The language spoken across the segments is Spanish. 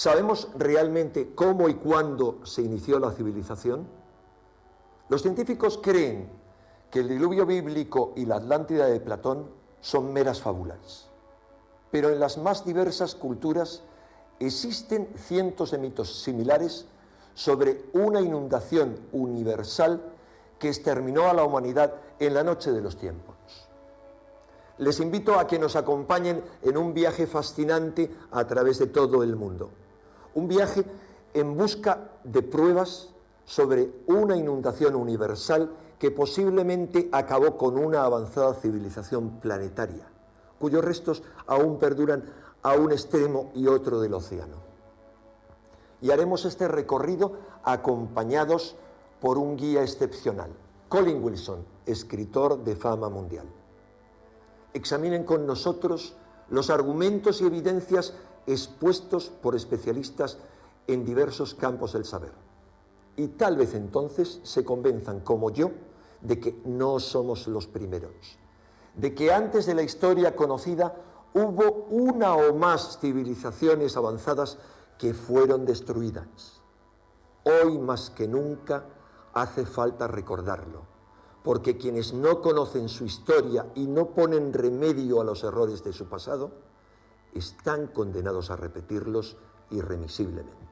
¿Sabemos realmente cómo y cuándo se inició la civilización? Los científicos creen que el diluvio bíblico y la Atlántida de Platón son meras fábulas. Pero en las más diversas culturas existen cientos de mitos similares sobre una inundación universal que exterminó a la humanidad en la noche de los tiempos. Les invito a que nos acompañen en un viaje fascinante a través de todo el mundo. Un viaje en busca de pruebas sobre una inundación universal que posiblemente acabó con una avanzada civilización planetaria, cuyos restos aún perduran a un extremo y otro del océano. Y haremos este recorrido acompañados por un guía excepcional, Colin Wilson, escritor de fama mundial. Examinen con nosotros los argumentos y evidencias expuestos por especialistas en diversos campos del saber. Y tal vez entonces se convenzan, como yo, de que no somos los primeros, de que antes de la historia conocida hubo una o más civilizaciones avanzadas que fueron destruidas. Hoy más que nunca hace falta recordarlo, porque quienes no conocen su historia y no ponen remedio a los errores de su pasado, están condenados a repetirlos irremisiblemente.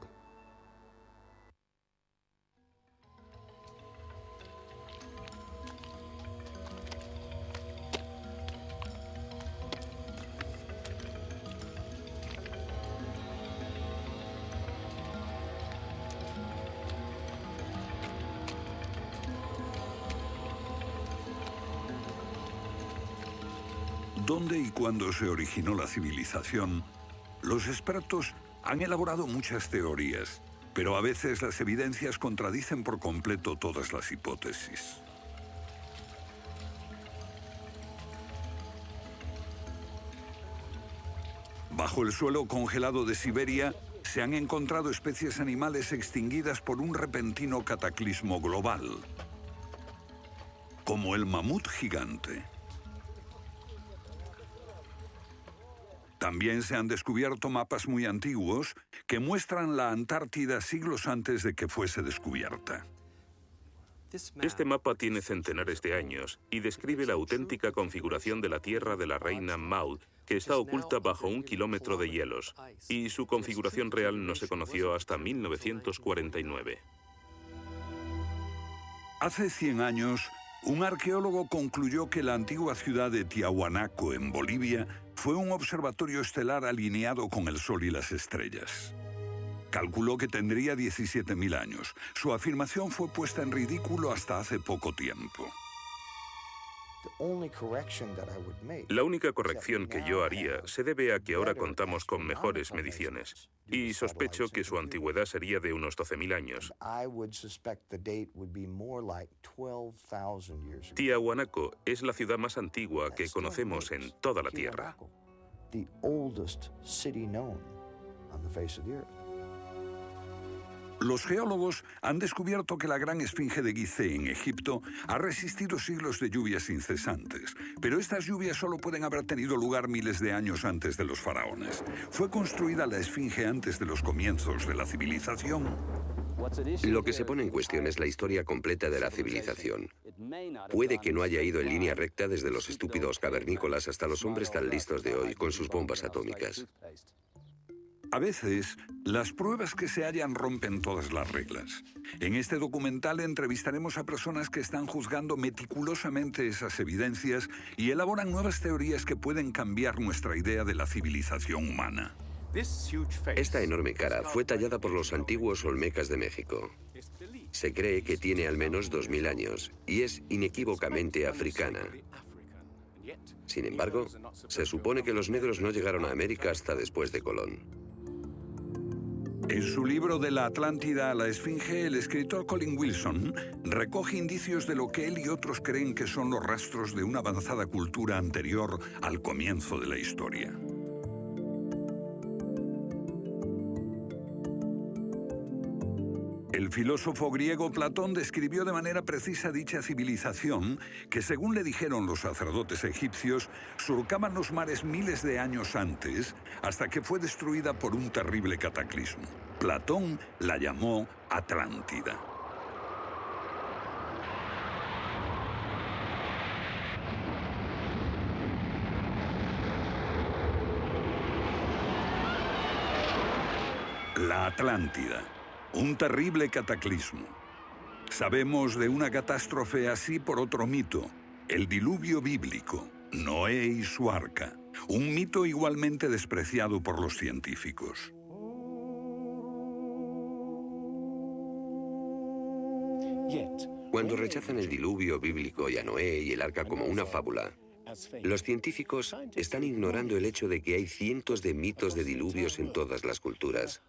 ¿Dónde y cuándo se originó la civilización? Los expertos han elaborado muchas teorías, pero a veces las evidencias contradicen por completo todas las hipótesis. Bajo el suelo congelado de Siberia se han encontrado especies animales extinguidas por un repentino cataclismo global, como el mamut gigante. También se han descubierto mapas muy antiguos que muestran la Antártida siglos antes de que fuese descubierta. Este mapa tiene centenares de años y describe la auténtica configuración de la Tierra de la reina Maud, que está oculta bajo 1 kilómetro de hielos, y su configuración real no se conoció hasta 1949. Hace 100 años, un arqueólogo concluyó que la antigua ciudad de Tiahuanaco, en Bolivia, fue un observatorio estelar alineado con el Sol y las estrellas. Calculó que tendría 17.000 años. Su afirmación fue puesta en ridículo hasta hace poco tiempo. La única corrección que yo haría se debe a que ahora contamos con mejores mediciones, y sospecho que su antigüedad sería de unos 12.000 años. Tiahuanaco es la ciudad más antigua que conocemos en toda la Tierra. Los geólogos han descubierto que la gran esfinge de Gizeh en Egipto ha resistido siglos de lluvias incesantes, pero estas lluvias solo pueden haber tenido lugar miles de años antes de los faraones. ¿Fue construida la esfinge antes de los comienzos de la civilización? Lo que se pone en cuestión es la historia completa de la civilización. Puede que no haya ido en línea recta desde los estúpidos cavernícolas hasta los hombres tan listos de hoy con sus bombas atómicas. A veces, las pruebas que se hallan rompen todas las reglas. En este documental entrevistaremos a personas que están juzgando meticulosamente esas evidencias y elaboran nuevas teorías que pueden cambiar nuestra idea de la civilización humana. Esta enorme cara fue tallada por los antiguos olmecas de México. Se cree que tiene al menos 2.000 años y es inequívocamente africana. Sin embargo, se supone que los negros no llegaron a América hasta después de Colón. En su libro De la Atlántida a la Esfinge, el escritor Colin Wilson recoge indicios de lo que él y otros creen que son los rastros de una avanzada cultura anterior al comienzo de la historia. El El filósofo griego Platón describió de manera precisa dicha civilización que, según le dijeron los sacerdotes egipcios, surcaban los mares miles de años antes, hasta que fue destruida por un terrible cataclismo. Platón la llamó Atlántida. La Atlántida, un terrible cataclismo. Sabemos de una catástrofe así por otro mito, el diluvio bíblico, Noé y su arca, un mito igualmente despreciado por los científicos. Cuando rechazan el diluvio bíblico y a Noé y el arca como una fábula, los científicos están ignorando el hecho de que hay cientos de mitos de diluvios en todas las culturas,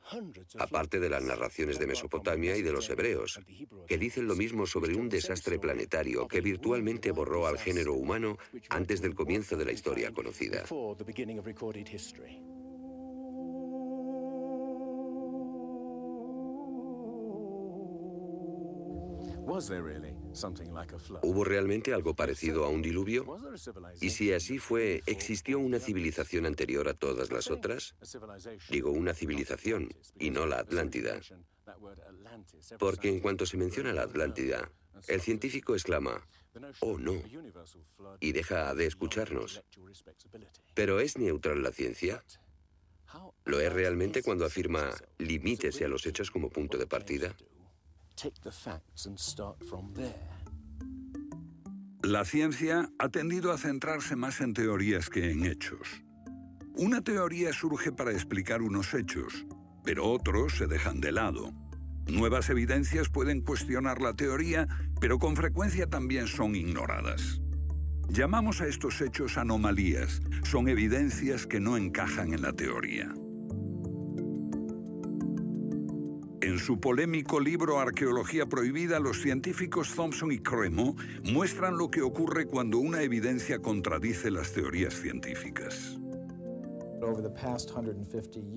aparte de las narraciones de Mesopotamia y de los hebreos, que dicen lo mismo sobre un desastre planetario que virtualmente borró al género humano antes del comienzo de la historia conocida. ¿Hubo realmente algo parecido a un diluvio? Y si así fue, ¿existió una civilización anterior a todas las otras? Digo una civilización, y no la Atlántida. Porque en cuanto se menciona la Atlántida, el científico exclama, «Oh, no», y deja de escucharnos. ¿Pero es neutral la ciencia? ¿Lo es realmente cuando afirma «limítese a los hechos como punto de partida»? La ciencia ha tendido a centrarse más en teorías que en hechos. Una teoría surge para explicar unos hechos, pero otros se dejan de lado. Nuevas evidencias pueden cuestionar la teoría, pero con frecuencia también son ignoradas. Llamamos a estos hechos anomalías, son evidencias que no encajan en la teoría. En su polémico libro Arqueología prohibida, los científicos Thompson y Cremo muestran lo que ocurre cuando una evidencia contradice las teorías científicas.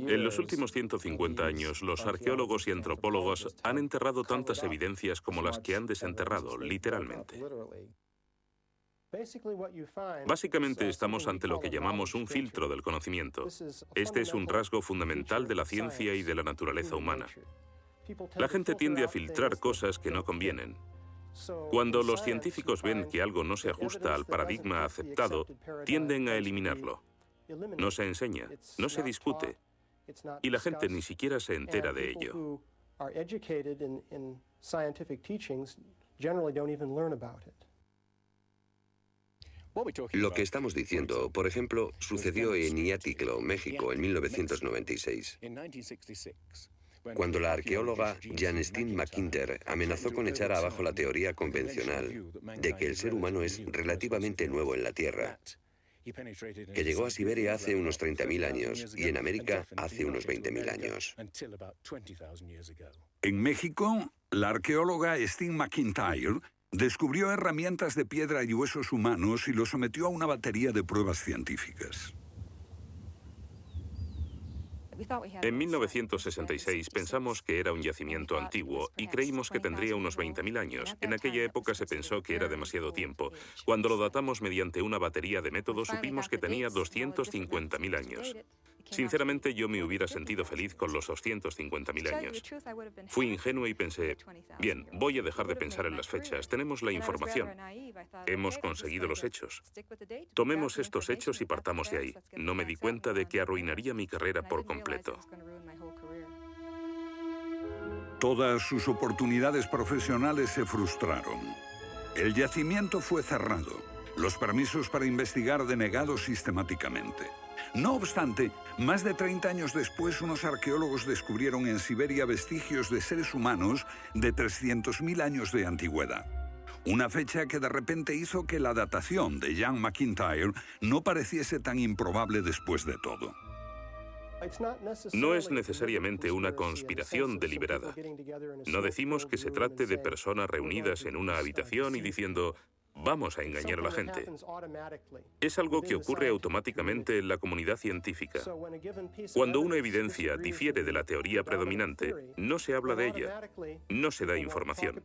En los últimos 150 años, los arqueólogos y antropólogos han enterrado tantas evidencias como las que han desenterrado, literalmente. Básicamente estamos ante lo que llamamos un filtro del conocimiento. Este es un rasgo fundamental de la ciencia y de la naturaleza humana. La gente tiende a filtrar cosas que no convienen. Cuando los científicos ven que algo no se ajusta al paradigma aceptado, tienden a eliminarlo. No se enseña, no se discute, y la gente ni siquiera se entera de ello. Lo que estamos diciendo, por ejemplo, sucedió en Iatliclo, México, en 1996. Cuando la arqueóloga Janestine McIntyre amenazó con echar abajo la teoría convencional de que el ser humano es relativamente nuevo en la Tierra, que llegó a Siberia hace unos 30.000 años y en América hace unos 20.000 años. En México, la arqueóloga Stine McIntyre descubrió herramientas de piedra y huesos humanos y los sometió a una batería de pruebas científicas. En 1966 pensamos que era un yacimiento antiguo y creímos que tendría unos 20.000 años. En aquella época se pensó que era demasiado tiempo. Cuando lo datamos mediante una batería de métodos, supimos que tenía 250.000 años. Sinceramente, yo me hubiera sentido feliz con los 250.000 años. Fui ingenuo y pensé, bien, voy a dejar de pensar en las fechas. Tenemos la información. Hemos conseguido los hechos. Tomemos estos hechos y partamos de ahí. No me di cuenta de que arruinaría mi carrera por completo. Todas sus oportunidades profesionales se frustraron. El yacimiento fue cerrado, los permisos para investigar denegados sistemáticamente. No obstante, más de 30 años después, unos arqueólogos descubrieron en Siberia vestigios de seres humanos de 300.000 años de antigüedad. Una fecha que de repente hizo que la datación de Jan McIntyre no pareciese tan improbable después de todo. No es necesariamente una conspiración deliberada. No decimos que se trate de personas reunidas en una habitación y diciendo, vamos a engañar a la gente. Es algo que ocurre automáticamente en la comunidad científica. Cuando una evidencia difiere de la teoría predominante, no se habla de ella, no se da información.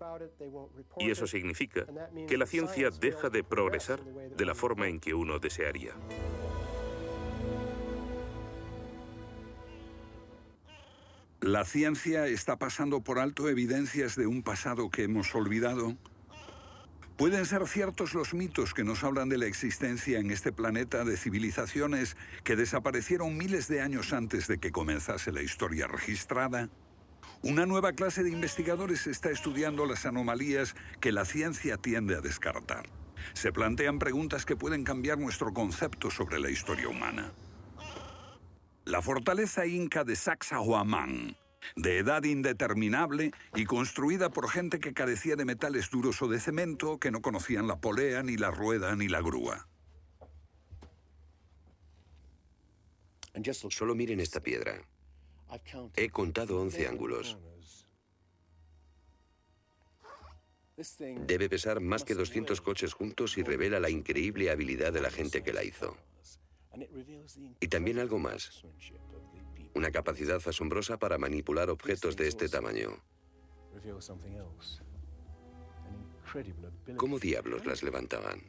Y eso significa que la ciencia deja de progresar de la forma en que uno desearía. ¿La ciencia está pasando por alto evidencias de un pasado que hemos olvidado? ¿Pueden ser ciertos los mitos que nos hablan de la existencia en este planeta de civilizaciones que desaparecieron miles de años antes de que comenzase la historia registrada? Una nueva clase de investigadores está estudiando las anomalías que la ciencia tiende a descartar. Se plantean preguntas que pueden cambiar nuestro concepto sobre la historia humana. La fortaleza inca de Sacsayhuamán, de edad indeterminable y construida por gente que carecía de metales duros o de cemento, que no conocían la polea, ni la rueda, ni la grúa. Solo miren esta piedra. He contado 11 ángulos. Debe pesar más que 200 coches juntos y revela la increíble habilidad de la gente que la hizo. Y también algo más. Una capacidad asombrosa para manipular objetos de este tamaño. ¿Cómo diablos las levantaban?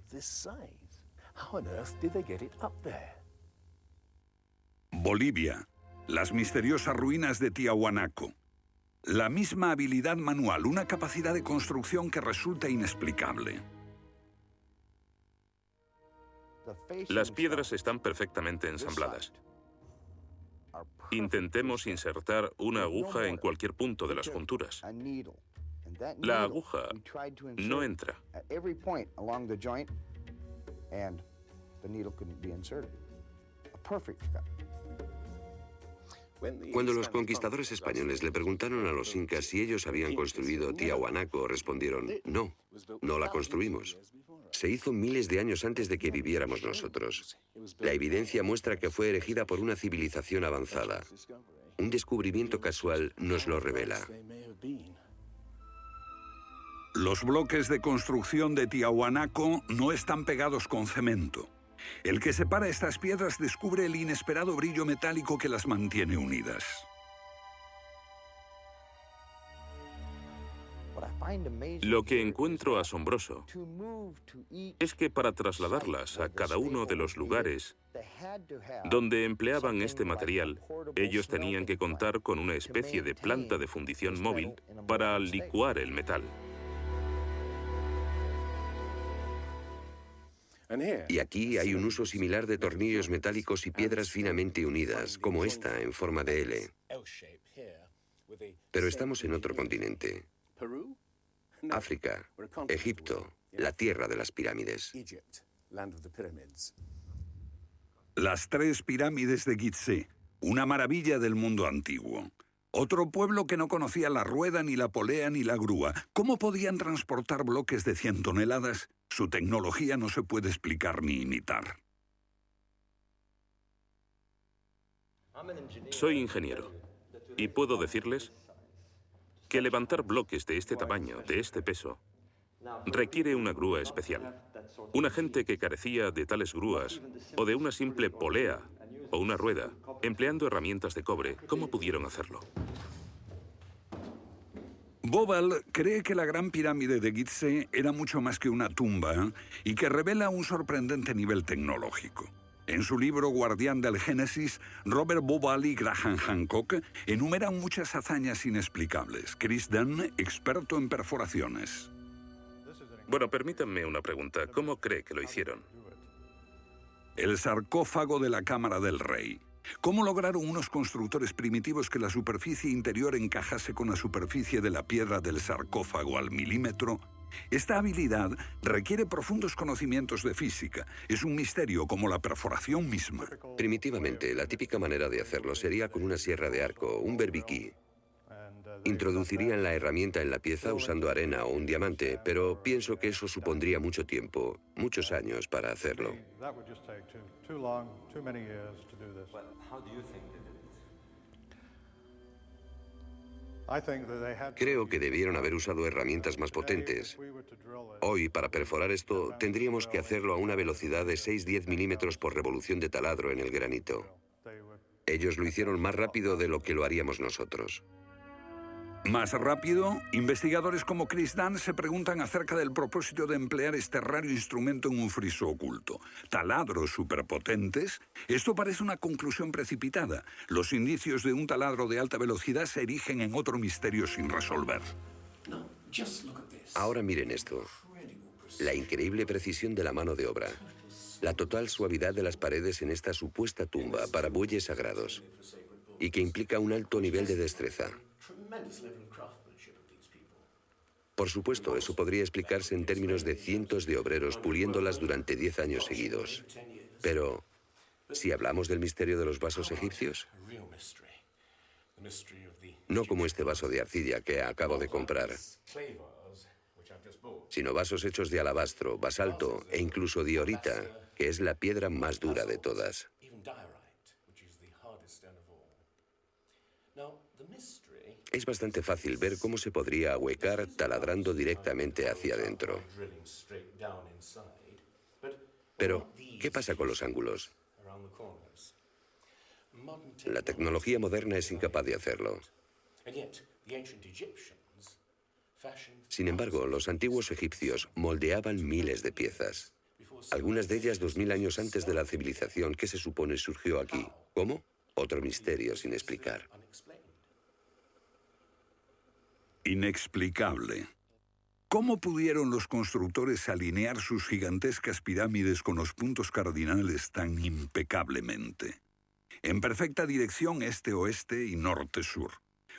Bolivia. Las misteriosas ruinas de Tiahuanaco. La misma habilidad manual, una capacidad de construcción que resulta inexplicable. Las piedras están perfectamente ensambladas. Intentemos insertar una aguja en cualquier punto de las junturas. La aguja no entra. Cuando los conquistadores españoles le preguntaron a los incas si ellos habían construido Tiahuanaco, respondieron, no, no la construimos. Se hizo miles de años antes de que viviéramos nosotros. La evidencia muestra que fue erigida por una civilización avanzada. Un descubrimiento casual nos lo revela. Los bloques de construcción de Tiahuanaco no están pegados con cemento. El que separa estas piedras descubre el inesperado brillo metálico que las mantiene unidas. Lo que encuentro asombroso es que para trasladarlas a cada uno de los lugares donde empleaban este material, ellos tenían que contar con una especie de planta de fundición móvil para licuar el metal. Y aquí hay un uso similar de tornillos metálicos y piedras finamente unidas, como esta en forma de L. Pero estamos en otro continente. África, Egipto, la tierra de las pirámides. Las 3 pirámides de Gizeh, una maravilla del mundo antiguo. Otro pueblo que no conocía la rueda, ni la polea, ni la grúa. ¿Cómo podían transportar bloques de 100 toneladas? Su tecnología no se puede explicar ni imitar. Soy ingeniero y puedo decirles que levantar bloques de este tamaño, de este peso, requiere una grúa especial. Una gente que carecía de tales grúas o de una simple polea o una rueda, empleando herramientas de cobre, ¿cómo pudieron hacerlo? Bovall cree que la Gran Pirámide de Gizeh era mucho más que una tumba y que revela un sorprendente nivel tecnológico. En su libro Guardián del Génesis, Robert Bovall y Graham Hancock enumeran muchas hazañas inexplicables. Chris Dunn, experto en perforaciones. Bueno, permítanme una pregunta. ¿Cómo cree que lo hicieron? El sarcófago de la Cámara del Rey. ¿Cómo lograron unos constructores primitivos que la superficie interior encajase con la superficie de la piedra del sarcófago al milímetro? Esta habilidad requiere profundos conocimientos de física. Es un misterio como la perforación misma. Primitivamente, la típica manera de hacerlo sería con una sierra de arco, un berbiquí. Introducirían la herramienta en la pieza usando arena o un diamante, pero pienso que eso supondría mucho tiempo, muchos años para hacerlo. Creo que debieron haber usado herramientas más potentes. Hoy, para perforar esto, tendríamos que hacerlo a una velocidad de 6-10 milímetros por revolución de taladro en el granito. Ellos lo hicieron más rápido de lo que lo haríamos nosotros. Más rápido, investigadores como Chris Dunn se preguntan acerca del propósito de emplear este raro instrumento en un friso oculto. ¿Taladros superpotentes? Esto parece una conclusión precipitada. Los indicios de un taladro de alta velocidad se erigen en otro misterio sin resolver. Ahora miren esto. La increíble precisión de la mano de obra. La total suavidad de las paredes en esta supuesta tumba para bueyes sagrados. Y que implica un alto nivel de destreza. Por supuesto, eso podría explicarse en términos de cientos de obreros puliéndolas durante 10 años seguidos. Pero, ¿si hablamos del misterio de los vasos egipcios? No como este vaso de arcilla que acabo de comprar, sino vasos hechos de alabastro, basalto e incluso diorita, que es la piedra más dura de todas. Es bastante fácil ver cómo se podría ahuecar taladrando directamente hacia adentro. Pero, ¿qué pasa con los ángulos? La tecnología moderna es incapaz de hacerlo. Sin embargo, los antiguos egipcios moldeaban miles de piezas. Algunas de ellas 2000 años antes de la civilización que se supone surgió aquí. ¿Cómo? Otro misterio sin explicar. Inexplicable. ¿Cómo pudieron los constructores alinear sus gigantescas pirámides con los puntos cardinales tan impecablemente? En perfecta dirección este-oeste y norte-sur,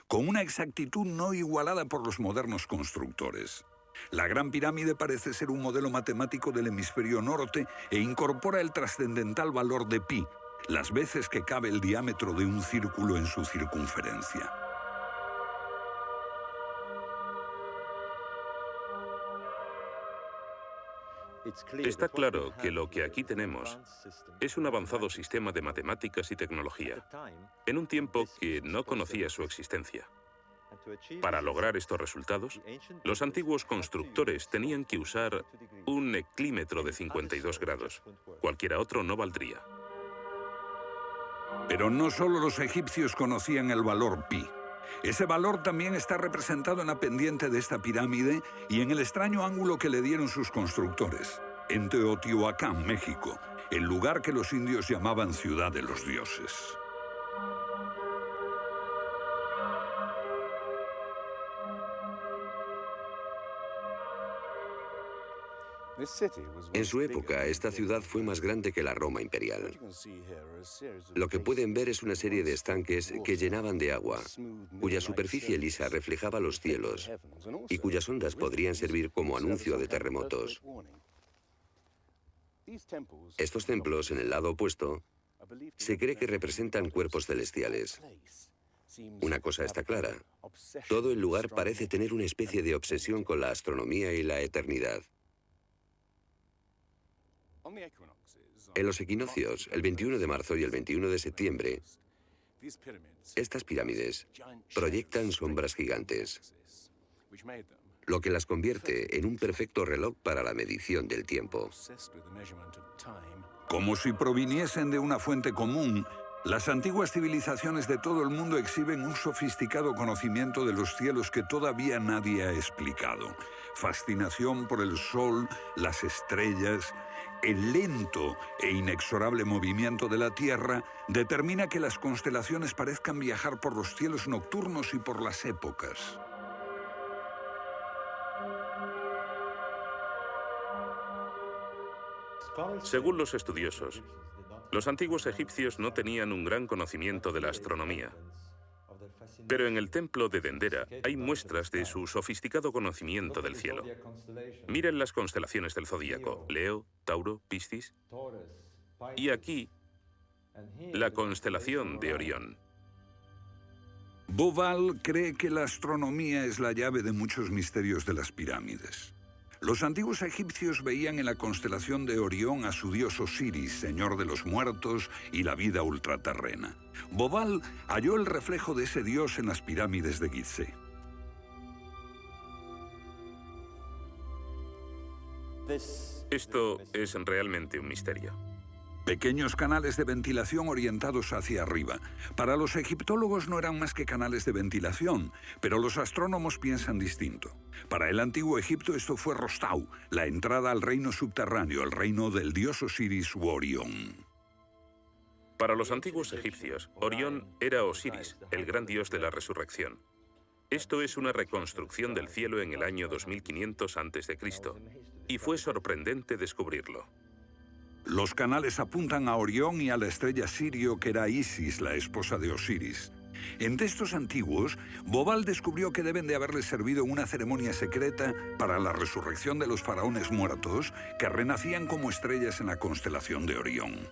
con una exactitud no igualada por los modernos constructores. La Gran Pirámide parece ser un modelo matemático del hemisferio norte e incorpora el trascendental valor de pi, las veces que cabe el diámetro de un círculo en su circunferencia. Está claro que lo que aquí tenemos es un avanzado sistema de matemáticas y tecnología, en un tiempo que no conocía su existencia. Para lograr estos resultados, los antiguos constructores tenían que usar un eclímetro de 52 grados. Cualquiera otro no valdría. Pero no solo los egipcios conocían el valor pi. Ese valor también está representado en la pendiente de esta pirámide y en el extraño ángulo que le dieron sus constructores, en Teotihuacán, México, el lugar que los indios llamaban Ciudad de los Dioses. En su época, esta ciudad fue más grande que la Roma imperial. Lo que pueden ver es una serie de estanques que llenaban de agua, cuya superficie lisa reflejaba los cielos y cuyas ondas podrían servir como anuncio de terremotos. Estos templos, en el lado opuesto, se cree que representan cuerpos celestiales. Una cosa está clara: todo el lugar parece tener una especie de obsesión con la astronomía y la eternidad. En los equinoccios, el 21 de marzo y el 21 de septiembre, estas pirámides proyectan sombras gigantes, lo que las convierte en un perfecto reloj para la medición del tiempo. Como si proviniesen de una fuente común, las antiguas civilizaciones de todo el mundo exhiben un sofisticado conocimiento de los cielos que todavía nadie ha explicado. Fascinación por el sol, las estrellas, el lento e inexorable movimiento de la Tierra determina que las constelaciones parezcan viajar por los cielos nocturnos y por las épocas. Según los estudiosos, los antiguos egipcios no tenían un gran conocimiento de la astronomía. Pero en el templo de Dendera hay muestras de su sofisticado conocimiento del cielo. Miren las constelaciones del zodíaco: Leo, Tauro, Piscis. Y aquí, la constelación de Orión. Bauval cree que la astronomía es la llave de muchos misterios de las pirámides. Los antiguos egipcios veían en la constelación de Orión a su dios Osiris, señor de los muertos y la vida ultraterrena. Bauval halló el reflejo de ese dios en las pirámides de Gizeh. Esto es realmente un misterio. Pequeños canales de ventilación orientados hacia arriba. Para los egiptólogos no eran más que canales de ventilación, pero los astrónomos piensan distinto. Para el antiguo Egipto esto fue Rostau, la entrada al reino subterráneo, el reino del dios Osiris u Orión. Para los antiguos egipcios, Orión era Osiris, el gran dios de la resurrección. Esto es una reconstrucción del cielo en el año 2500 a.C., y fue sorprendente descubrirlo. Los canales apuntan a Orión y a la estrella Sirio, que era Isis, la esposa de Osiris. En textos antiguos, Bobal descubrió que deben de haberle servido en una ceremonia secreta para la resurrección de los faraones muertos, que renacían como estrellas en la constelación de Orión.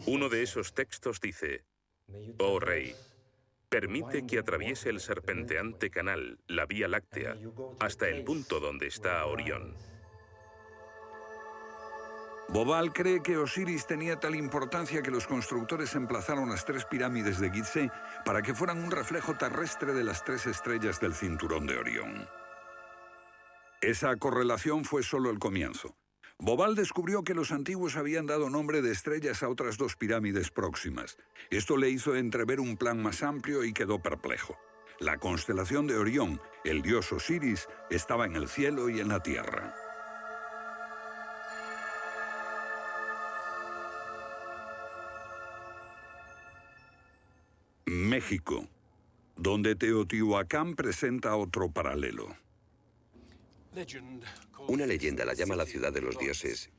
Uno de esos textos dice: «Oh rey, permite que atraviese el serpenteante canal, la Vía Láctea, hasta el punto donde está Orión». Bobal cree que Osiris tenía tal importancia que los constructores emplazaron las 3 pirámides de Gizeh para que fueran un reflejo terrestre de las 3 estrellas del cinturón de Orión. Esa correlación fue solo el comienzo. Bobal descubrió que los antiguos habían dado nombre de estrellas a otras 2 pirámides próximas. Esto le hizo entrever un plan más amplio y quedó perplejo. La constelación de Orión, el dios Osiris, estaba en el cielo y en la tierra. México, donde Teotihuacán presenta otro paralelo. Una leyenda la llama la ciudad de los dioses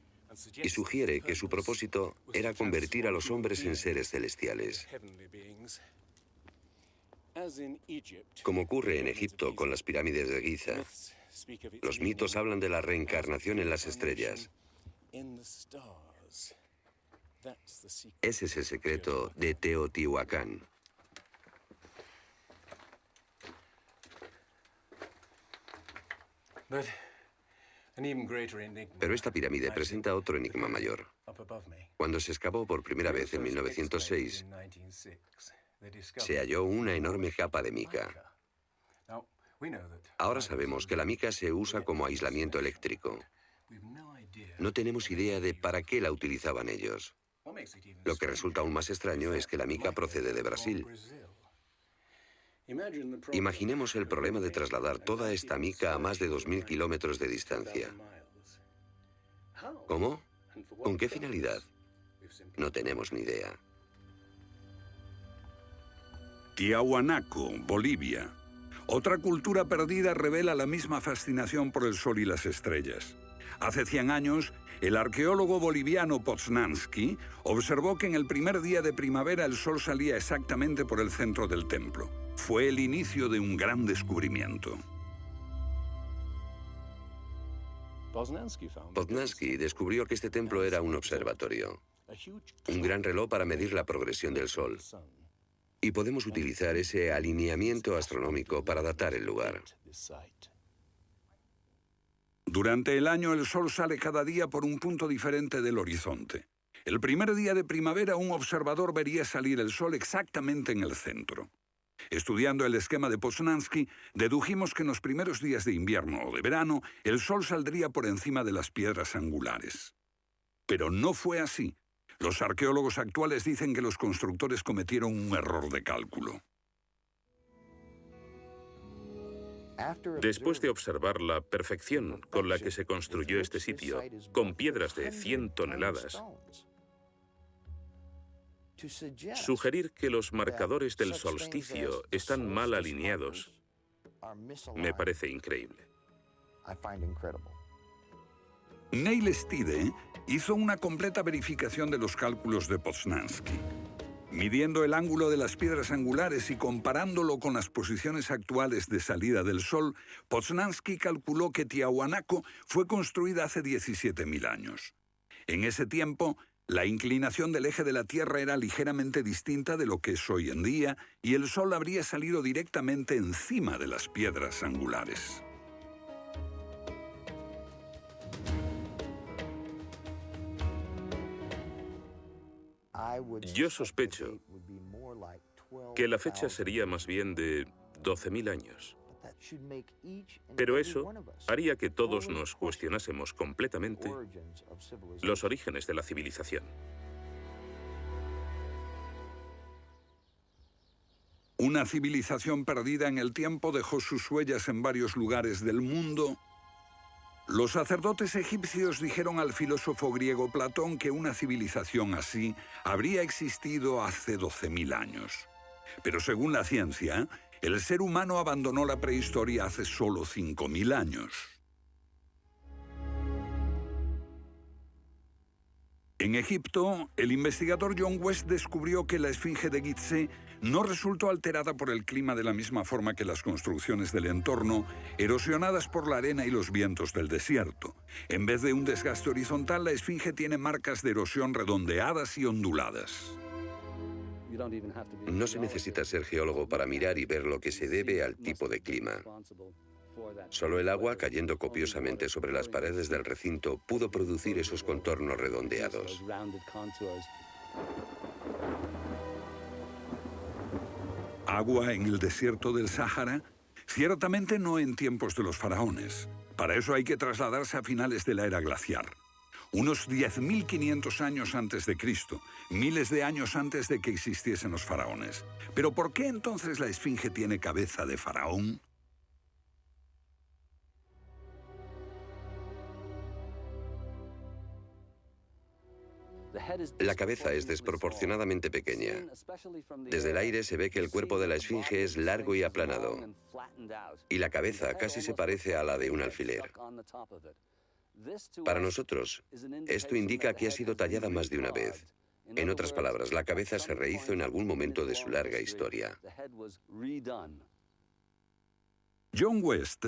y sugiere que su propósito era convertir a los hombres en seres celestiales. Como ocurre en Egipto con las pirámides de Giza, los mitos hablan de la reencarnación en las estrellas. Ese es el secreto de Teotihuacán. Pero esta pirámide presenta otro enigma mayor. Cuando se excavó por primera vez en 1906, se halló una enorme capa de mica. Ahora sabemos que la mica se usa como aislamiento eléctrico. No tenemos idea de para qué la utilizaban ellos. Lo que resulta aún más extraño es que la mica procede de Brasil. Imaginemos el problema de trasladar toda esta mica a más de 2.000 kilómetros de distancia. ¿Cómo? ¿Con qué finalidad? No tenemos ni idea. Tiahuanaco, Bolivia. Otra cultura perdida revela la misma fascinación por el sol y las estrellas. Hace 100 años, el arqueólogo boliviano Poznański observó que en el primer día de primavera el sol salía exactamente por el centro del templo. Fue el inicio de un gran descubrimiento. Poznański descubrió que este templo era un observatorio, un gran reloj para medir la progresión del sol. Y podemos utilizar ese alineamiento astronómico para datar el lugar. Durante el año el sol sale cada día por un punto diferente del horizonte. El primer día de primavera un observador vería salir el sol exactamente en el centro. Estudiando el esquema de Poznański, dedujimos que en los primeros días de invierno o de verano el sol saldría por encima de las piedras angulares. Pero no fue así. Los arqueólogos actuales dicen que los constructores cometieron un error de cálculo. Después de observar la perfección con la que se construyó este sitio, con piedras de 100 toneladas, sugerir que los marcadores del solsticio están mal alineados me parece increíble. Neil Stide hizo una completa verificación de los cálculos de Poznański. Midiendo el ángulo de las piedras angulares y comparándolo con las posiciones actuales de salida del Sol, Poznański calculó que Tiahuanaco fue construida hace 17.000 años. En ese tiempo, la inclinación del eje de la Tierra era ligeramente distinta de lo que es hoy en día y el Sol habría salido directamente encima de las piedras angulares. Yo sospecho que la fecha sería más bien de 12.000 años. Pero eso haría que todos nos cuestionásemos completamente los orígenes de la civilización. Una civilización perdida en el tiempo dejó sus huellas en varios lugares del mundo. Los sacerdotes egipcios dijeron al filósofo griego Platón que una civilización así habría existido hace 12.000 años. Pero según la ciencia, el ser humano abandonó la prehistoria hace solo 5.000 años. En Egipto, el investigador John West descubrió que la esfinge de Gizeh no resultó alterada por el clima de la misma forma que las construcciones del entorno, erosionadas por la arena y los vientos del desierto. En vez de un desgaste horizontal, la esfinge tiene marcas de erosión redondeadas y onduladas. No se necesita ser geólogo para mirar y ver lo que se debe al tipo de clima. Solo el agua cayendo copiosamente sobre las paredes del recinto pudo producir esos contornos redondeados. ¿Agua en el desierto del Sáhara? Ciertamente no en tiempos de los faraones. Para eso hay que trasladarse a finales de la era glaciar. Unos 10.500 años antes de Cristo, miles de años antes de que existiesen los faraones. ¿Pero por qué entonces la esfinge tiene cabeza de faraón? La cabeza es desproporcionadamente pequeña. Desde el aire se ve que el cuerpo de la esfinge es largo y aplanado, y la cabeza casi se parece a la de un alfiler. Para nosotros, esto indica que ha sido tallada más de una vez. En otras palabras, la cabeza se rehizo en algún momento de su larga historia. John West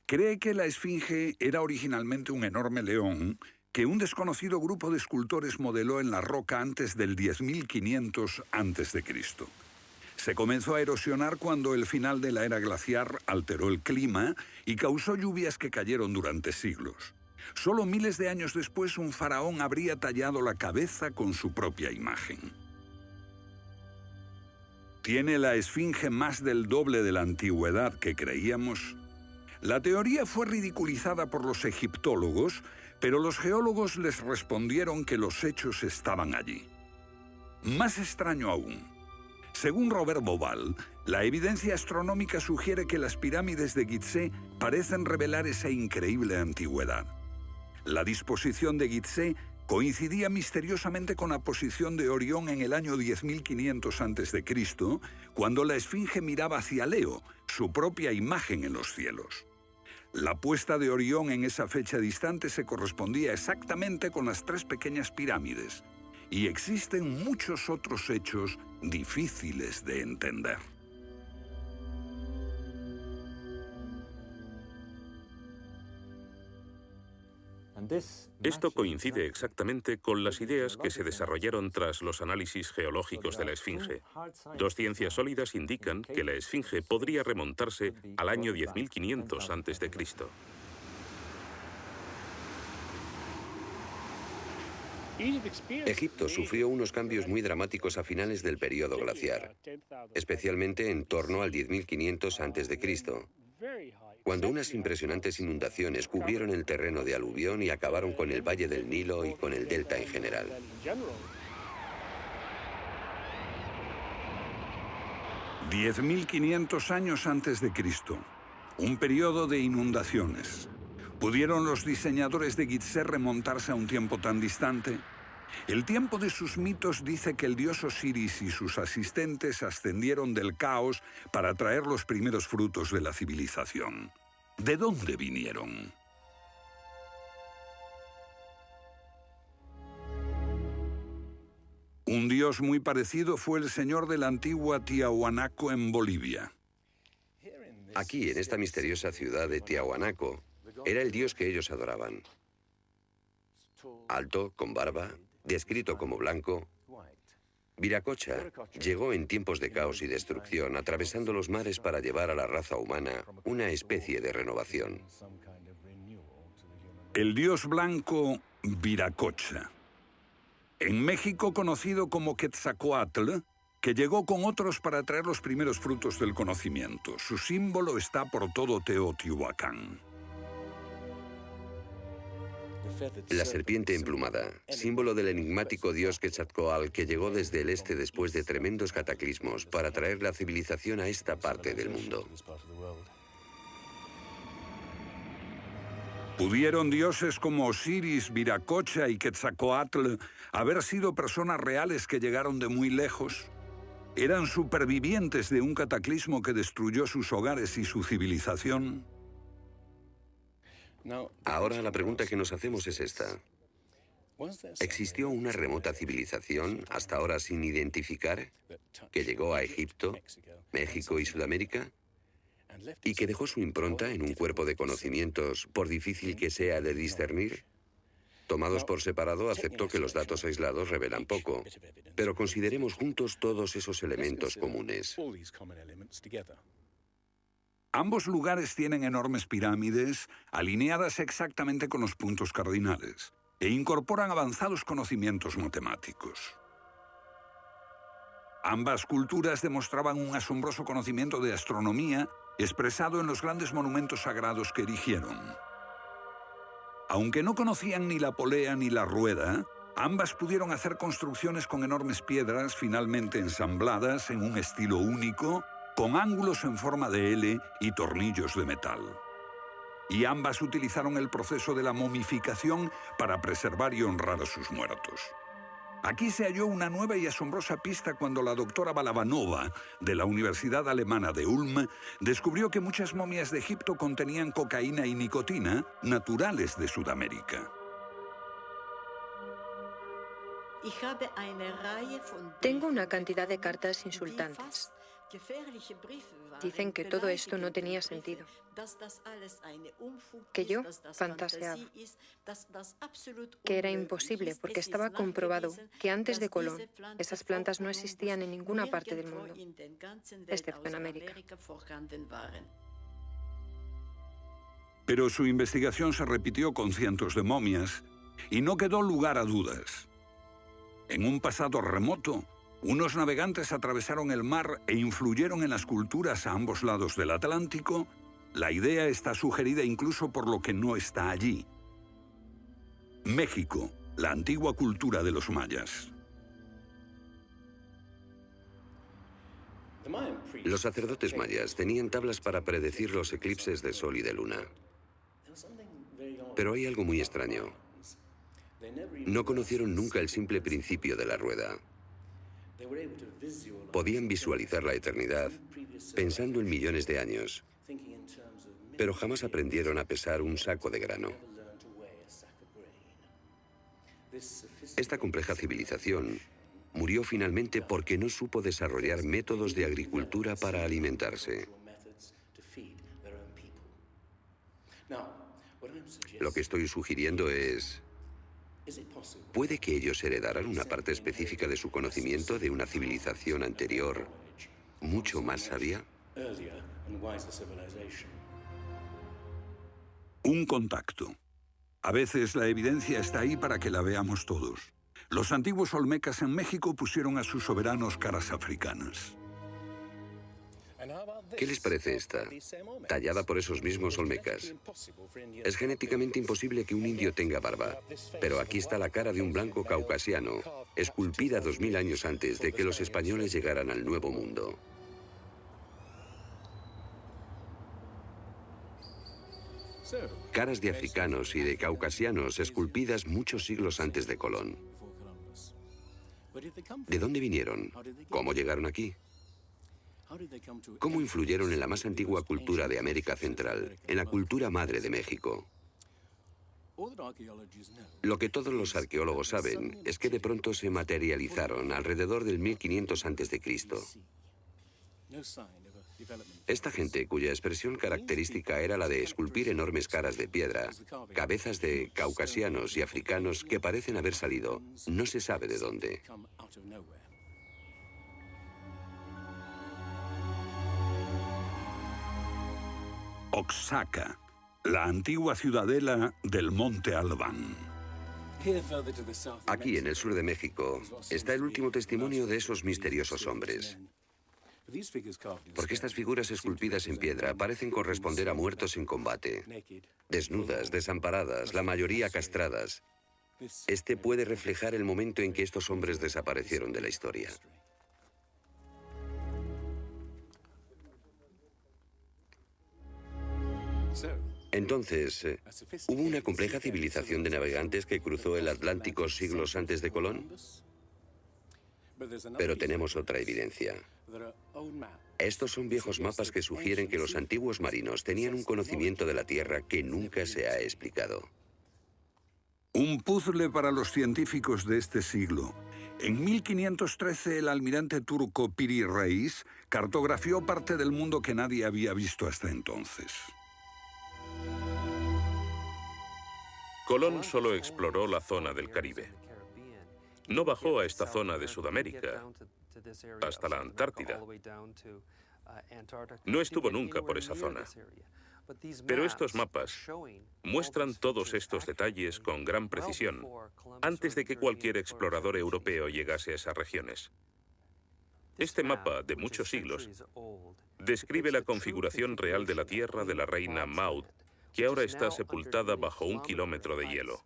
cree que la esfinge era originalmente un enorme león que un desconocido grupo de escultores modeló en la roca antes del 10.500 a.C. Se comenzó a erosionar cuando el final de la era glaciar alteró el clima y causó lluvias que cayeron durante siglos. Solo miles de años después, un faraón habría tallado la cabeza con su propia imagen. ¿Tiene la esfinge más del doble de la antigüedad que creíamos? La teoría fue ridiculizada por los egiptólogos, pero los geólogos les respondieron que los hechos estaban allí. Más extraño aún. Según Robert Bauval, la evidencia astronómica sugiere que las pirámides de Gizeh parecen revelar esa increíble antigüedad. La disposición de Gizeh coincidía misteriosamente con la posición de Orión en el año 10.500 a.C., cuando la esfinge miraba hacia Leo, su propia imagen en los cielos. La puesta de Orión en esa fecha distante se correspondía exactamente con las 3 pequeñas pirámides, y existen muchos otros hechos difíciles de entender. Esto coincide exactamente con las ideas que se desarrollaron tras los análisis geológicos de la esfinge. 2 ciencias sólidas indican que la esfinge podría remontarse al año 10.500 a.C. Egipto sufrió unos cambios muy dramáticos a finales del período glaciar, especialmente en torno al 10.500 a.C., cuando unas impresionantes inundaciones cubrieron el terreno de aluvión y acabaron con el Valle del Nilo y con el delta en general. «10.500 años antes de Cristo, un periodo de inundaciones. ¿Pudieron los diseñadores de Gizeh remontarse a un tiempo tan distante? El tiempo de sus mitos dice que el dios Osiris y sus asistentes ascendieron del caos para traer los primeros frutos de la civilización. ¿De dónde vinieron? Un dios muy parecido fue el señor de la antigua Tiahuanaco en Bolivia. Aquí, en esta misteriosa ciudad de Tiahuanaco, era el dios que ellos adoraban. Alto, con barba, descrito como blanco, Viracocha llegó en tiempos de caos y destrucción, atravesando los mares para llevar a la raza humana una especie de renovación. El dios blanco Viracocha. En México conocido como Quetzalcóatl, que llegó con otros para traer los primeros frutos del conocimiento. Su símbolo está por todo Teotihuacán. La serpiente emplumada, símbolo del enigmático dios Quetzalcóatl que llegó desde el este después de tremendos cataclismos para traer la civilización a esta parte del mundo. ¿Pudieron dioses como Osiris, Viracocha y Quetzalcóatl haber sido personas reales que llegaron de muy lejos? ¿Eran supervivientes de un cataclismo que destruyó sus hogares y su civilización? Ahora la pregunta que nos hacemos es esta. ¿Existió una remota civilización, hasta ahora sin identificar, que llegó a Egipto, México y Sudamérica? ¿Y que dejó su impronta en un cuerpo de conocimientos, por difícil que sea de discernir? Tomados por separado, acepto que los datos aislados revelan poco, pero consideremos juntos todos esos elementos comunes. Ambos lugares tienen enormes pirámides, alineadas exactamente con los puntos cardinales, e incorporan avanzados conocimientos matemáticos. Ambas culturas demostraban un asombroso conocimiento de astronomía expresado en los grandes monumentos sagrados que erigieron. Aunque no conocían ni la polea ni la rueda, ambas pudieron hacer construcciones con enormes piedras finalmente ensambladas en un estilo único, con ángulos en forma de L y tornillos de metal. Y ambas utilizaron el proceso de la momificación para preservar y honrar a sus muertos. Aquí se halló una nueva y asombrosa pista cuando la doctora Balabanova, de la Universidad Alemana de Ulm, descubrió que muchas momias de Egipto contenían cocaína y nicotina, naturales de Sudamérica. Tengo una cantidad de cartas insultantes. Dicen que todo esto no tenía sentido, que yo fantaseaba, que era imposible porque estaba comprobado que antes de Colón esas plantas no existían en ninguna parte del mundo, excepto en América. Pero su investigación se repitió con cientos de momias y no quedó lugar a dudas. En un pasado remoto, unos navegantes atravesaron el mar e influyeron en las culturas a ambos lados del Atlántico. La idea está sugerida incluso por lo que no está allí. México, la antigua cultura de los mayas. Los sacerdotes mayas tenían tablas para predecir los eclipses de sol y de luna. Pero hay algo muy extraño. No conocieron nunca el simple principio de la rueda. Podían visualizar la eternidad pensando en millones de años, pero jamás aprendieron a pesar un saco de grano. Esta compleja civilización murió finalmente porque no supo desarrollar métodos de agricultura para alimentarse. Lo que estoy sugiriendo es: ¿puede que ellos heredaran una parte específica de su conocimiento de una civilización anterior, mucho más sabia? Un contacto. A veces la evidencia está ahí para que la veamos todos. Los antiguos olmecas en México pusieron a sus soberanos caras africanas. ¿Qué les parece esta? Tallada por esos mismos olmecas. Es genéticamente imposible que un indio tenga barba, pero aquí está la cara de un blanco caucasiano, esculpida 2000 años antes de que los españoles llegaran al Nuevo Mundo. Caras de africanos y de caucasianos esculpidas muchos siglos antes de Colón. ¿De dónde vinieron? ¿Cómo llegaron aquí? ¿Cómo influyeron en la más antigua cultura de América Central, en la cultura madre de México? Lo que todos los arqueólogos saben es que de pronto se materializaron alrededor del 1500 a.C. Esta gente, cuya expresión característica era la de esculpir enormes caras de piedra, cabezas de caucasianos y africanos que parecen haber salido, no se sabe de dónde. Oaxaca, la antigua ciudadela del Monte Albán. Aquí, en el sur de México, está el último testimonio de esos misteriosos hombres. Porque estas figuras esculpidas en piedra parecen corresponder a muertos en combate, desnudas, desamparadas, la mayoría castradas. Este puede reflejar el momento en que estos hombres desaparecieron de la historia. Entonces, ¿hubo una compleja civilización de navegantes que cruzó el Atlántico siglos antes de Colón? Pero tenemos otra evidencia. Estos son viejos mapas que sugieren que los antiguos marinos tenían un conocimiento de la Tierra que nunca se ha explicado. Un puzzle para los científicos de este siglo. En 1513, el almirante turco Piri Reis cartografió parte del mundo que nadie había visto hasta entonces. Colón solo exploró la zona del Caribe. No bajó a esta zona de Sudamérica, hasta la Antártida. No estuvo nunca por esa zona. Pero estos mapas muestran todos estos detalles con gran precisión, antes de que cualquier explorador europeo llegase a esas regiones. Este mapa, de muchos siglos, describe la configuración real de la Tierra de la reina Maud, que ahora está sepultada bajo 1 kilómetro de hielo.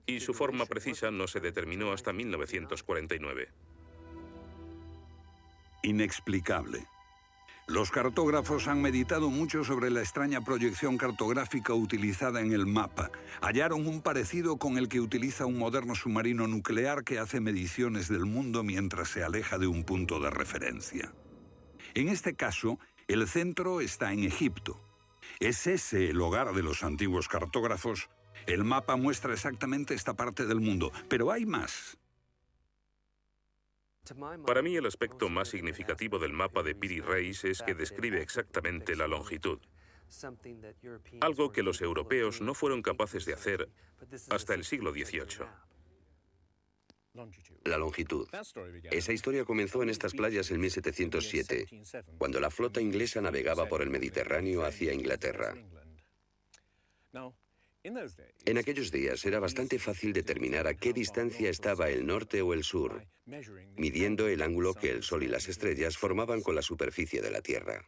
Y su forma precisa no se determinó hasta 1949. Inexplicable. Los cartógrafos han meditado mucho sobre la extraña proyección cartográfica utilizada en el mapa. Hallaron un parecido con el que utiliza un moderno submarino nuclear que hace mediciones del mundo mientras se aleja de un punto de referencia. En este caso, el centro está en Egipto. ¿Es ese el hogar de los antiguos cartógrafos? El mapa muestra exactamente esta parte del mundo, pero hay más. Para mí, el aspecto más significativo del mapa de Piri Reis es que describe exactamente la longitud, algo que los europeos no fueron capaces de hacer hasta el siglo XVIII. La longitud. Esa historia comenzó en estas playas en 1707, cuando la flota inglesa navegaba por el Mediterráneo hacia Inglaterra. En aquellos días era bastante fácil determinar a qué distancia estaba el norte o el sur, midiendo el ángulo que el Sol y las estrellas formaban con la superficie de la Tierra.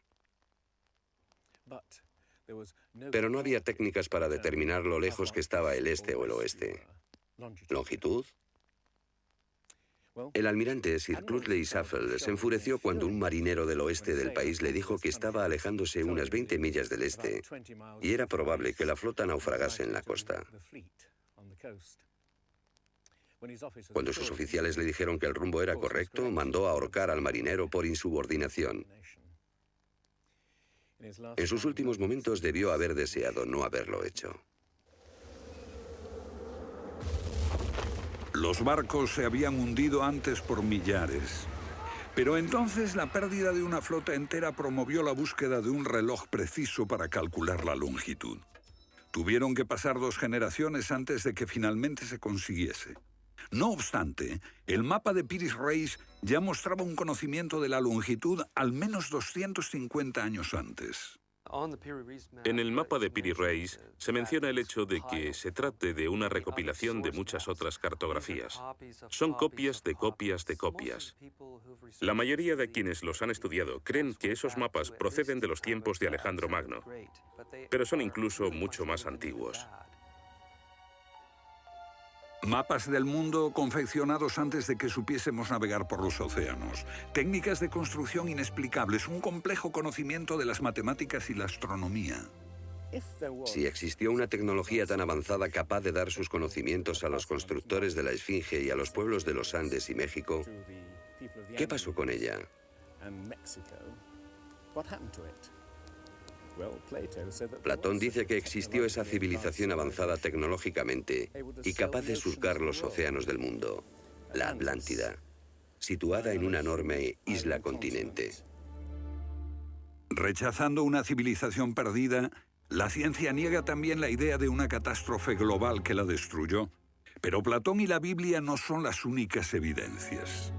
Pero no había técnicas para determinar lo lejos que estaba el este o el oeste. ¿Longitud? El almirante Sir Clutley Saffold se enfureció cuando un marinero del oeste del país le dijo que estaba alejándose unas 20 millas del este y era probable que la flota naufragase en la costa. Cuando sus oficiales le dijeron que el rumbo era correcto, mandó ahorcar al marinero por insubordinación. En sus últimos momentos debió haber deseado no haberlo hecho. Los barcos se habían hundido antes por millares. Pero entonces la pérdida de una flota entera promovió la búsqueda de un reloj preciso para calcular la longitud. Tuvieron que pasar 2 generaciones antes de que finalmente se consiguiese. No obstante, el mapa de Piri Reis ya mostraba un conocimiento de la longitud al menos 250 años antes. En el mapa de Piri Reis se menciona el hecho de que se trate de una recopilación de muchas otras cartografías. Son copias de copias de copias. La mayoría de quienes los han estudiado creen que esos mapas proceden de los tiempos de Alejandro Magno, pero son incluso mucho más antiguos. Mapas del mundo confeccionados antes de que supiésemos navegar por los océanos. Técnicas de construcción inexplicables, un complejo conocimiento de las matemáticas y la astronomía. Si existió una tecnología tan avanzada capaz de dar sus conocimientos a los constructores de la Esfinge y a los pueblos de los Andes y México, ¿qué pasó con ella? Platón dice que existió esa civilización avanzada tecnológicamente y capaz de surcar los océanos del mundo, la Atlántida, situada en una enorme isla-continente. Rechazando una civilización perdida, la ciencia niega también la idea de una catástrofe global que la destruyó. Pero Platón y la Biblia no son las únicas evidencias.